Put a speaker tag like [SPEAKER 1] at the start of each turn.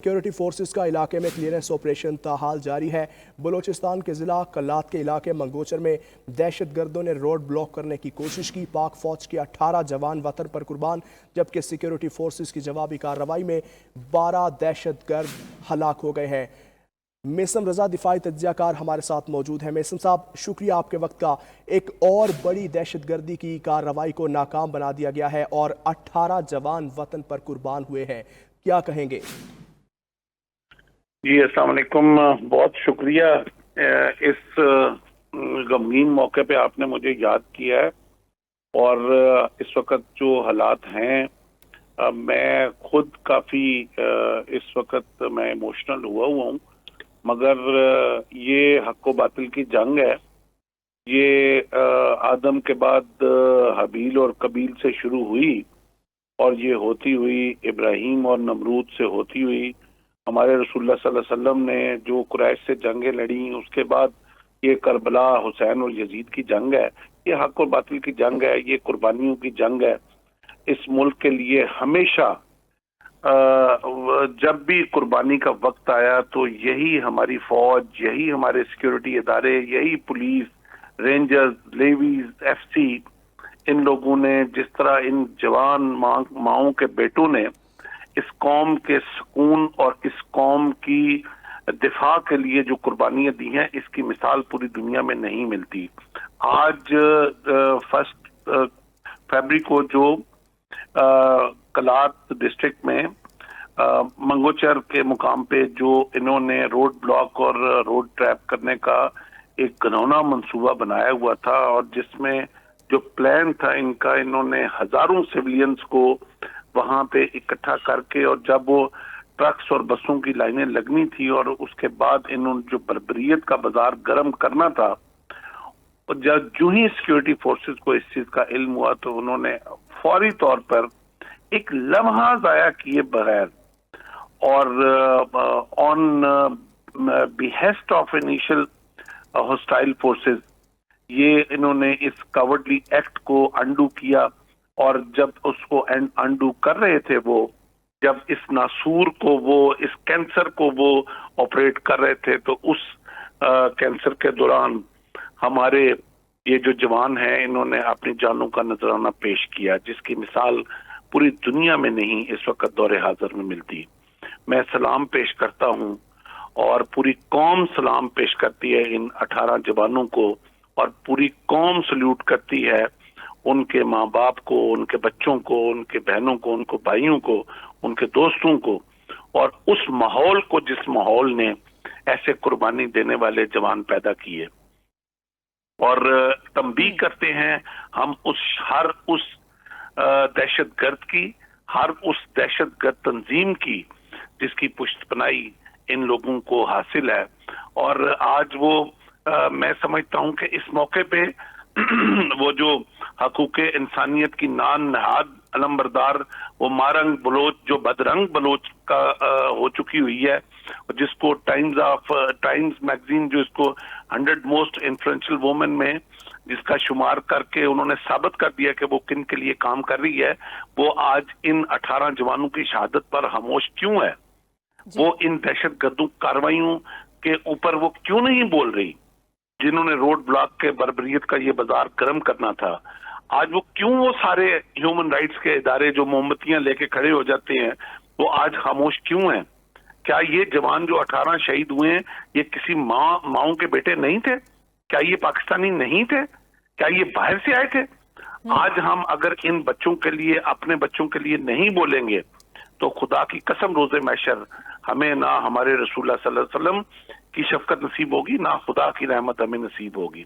[SPEAKER 1] Security forces का इलाके में क्लियरेंस ऑपरेशन ताहाल जारी है। बलोचिस्तान के ज़िला कल्लात के इलाके मंगोचर में दहशत गर्दों ने रोड ब्लॉक करने की कोशिश की। पाक फौज के 18 जवान वतन पर कुर्बान, जबकि सिक्योरिटी फोर्सेस की जवाबी कार्रवाई में 12 दहशत गर्द हलाक हो गए हैं। मेसम रजा दिफाई तज्जियाकार हमारे साथ मौजूद है। मेसम साहब, शुक्रिया आपके वक्त का। एक और बड़ी दहशत गर्दी की कार्रवाई को नाकाम बना दिया गया है और 18 जवान वतन पर कुर्बान हुए हैं, क्या कहेंगे?
[SPEAKER 2] जी अस्सलाम वालेकुम, बहुत शुक्रिया। इस गमगीन मौके पे आपने मुझे याद किया है। और इस वक्त जो हालात हैं, मैं खुद काफ़ी इस वक्त मैं इमोशनल हुआ हूँ, मगर ये हक व बातिल की जंग है। ये आदम के बाद हबील और कबील से शुरू हुई और ये होती हुई इब्राहीम और नमरूद से होती हुई हमारे रसूलुल्लाह सल्लल्लाहु अलैहि वसल्लम ने जो कुरैश से जंगें लड़ी, उसके बाद ये करबला, हुसैन और यजीद की जंग है। ये हक और बातिल की जंग है, ये कुर्बानियों की जंग है। इस मुल्क के लिए हमेशा जब भी कुर्बानी का वक्त आया तो यही हमारी फौज, यही हमारे सिक्योरिटी इदारे, यही पुलिस, रेंजर्स, लेवीज, एफसी, इन लोगों ने जिस तरह इन जवान माओं के बेटों ने इस कौम के सुकून और इस कौम की दिफा के लिए जो कुर्बानियां दी हैं, इसकी मिसाल पूरी दुनिया में नहीं मिलती। आज 1 फरवरी को जो कलात डिस्ट्रिक्ट में मंगोचर के मुकाम पे जो इन्होंने रोड ब्लॉक और रोड ट्रैप करने का एक घिनौना मंसूबा बनाया हुआ था, और जिसमें जो प्लान था इनका, इन्होंने हजारों सिविलियंस को वहां पे इकट्ठा करके, और जब वो ट्रक्स और बसों की लाइनें लगनी थी और उसके बाद इन्होंने जो बर्बरियत का बाजार गर्म करना था, और जब जो ही सिक्योरिटी फोर्सेस को इस चीज का इल्म हुआ तो उन्होंने फौरी तौर पर एक लम्हा जाया किए बगैर और on behest of initial hostile forces ये इन्होंने इस कवर्डली एक्ट को अंडू किया। और जब उसको अंडू कर रहे थे, वो जब इस नासूर को, वो इस कैंसर को वो ऑपरेट कर रहे थे, तो उस कैंसर के दौरान हमारे ये जो जवान हैं, इन्होंने अपनी जानों का नजराना पेश किया, जिसकी मिसाल पूरी दुनिया में नहीं इस वक्त दौरे हाजिर में मिलती। मैं सलाम पेश करता हूं और पूरी कौम सलाम पेश करती है इन 18 जवानों को, और पूरी कौम सल्यूट करती है उनके माँ बाप को, उनके बच्चों को, उनके बहनों को, उनको भाइयों को, उनके दोस्तों को, और उस माहौल को जिस माहौल ने ऐसे कुर्बानी देने वाले जवान पैदा किए। और तंबीह करते हैं हम हर उस दहशतगर्द की, हर उस दहशतगर्द तंजीम की जिसकी पुष्टपनाही इन लोगों को हासिल है। और आज वो मैं समझता हूं कि इस मौके पे वो जो हकूक़े इंसानियत की नान नहाद अलमबरदार, वो मारंग बलोच, जो बदरंग बलोच का हो चुकी हुई है, जिसको टाइम्स मैगजीन जो इसको 100 मोस्ट इन्फ्लुएंशियल वुमेन में जिसका शुमार करके उन्होंने साबित कर दिया कि वो किन के लिए काम कर रही है, वो आज इन 18 जवानों की शहादत पर खामोश क्यों है? वो इन दहशत गर्दों कार्रवाइयों के ऊपर वो क्यों नहीं बोल रही? जिन्होंने रोड ब्लॉक के बर्बरियत का ये बाजार गर्म करना था, आज वो क्यों, वो सारे ह्यूमन राइट्स के इदारे जो मोमबत्तियां लेके खड़े हो जाते हैं, वो आज खामोश क्यों हैं? क्या ये जवान जो 18 शहीद हुए हैं, ये किसी माओं के बेटे नहीं थे? क्या ये पाकिस्तानी नहीं थे? क्या ये बाहर से आए थे? आज हम अगर इन बच्चों के लिए, अपने बच्चों के लिए नहीं बोलेंगे, तो खुदा की कसम रोज़े महशर हमें ना हमारे रसूलुल्लाह सल्लल्लाहु अलैहि वसल्लम की शफकत नसीब होगी, ना खुदा की रहमत हमें नसीब होगी।